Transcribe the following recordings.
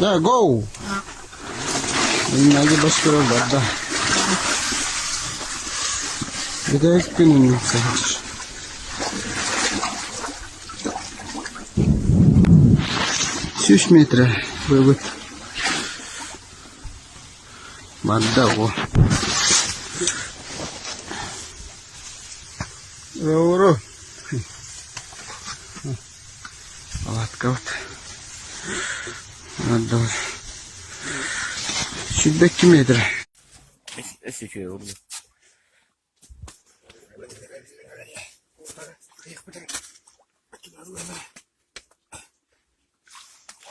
Ya go. Ini lagi bos kerja. Bir de gününü sayılır. Şuş metre böyle madda o. Doğru. Alat kavut. Madda var. Şuradaki metre. Eski oldu.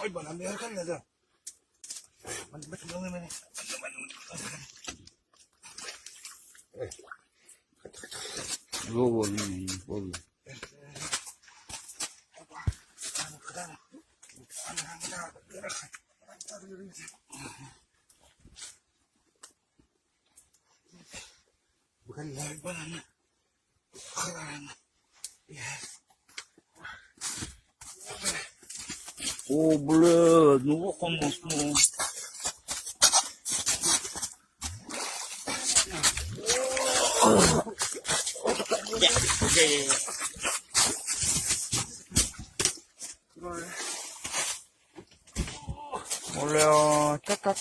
Ay bana bir yerken ne de? Ben bakıyorum beni. Bu oldu. Bukan bana. Oh bleu, nouveau commencement. Boleh cakap.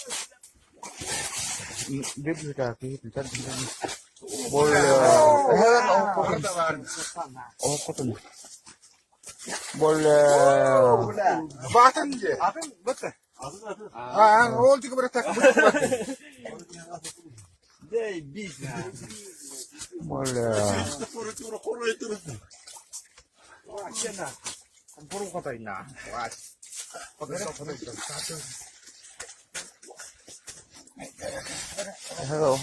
Dia bisa kaki, bisa. Boleh. Oh, kau boleh. Bahkan je. Apa betul? Oldu ki bırak takım. Dey biz. Boleh. Wah, kena. Kampung kota ini. Wah. Hello.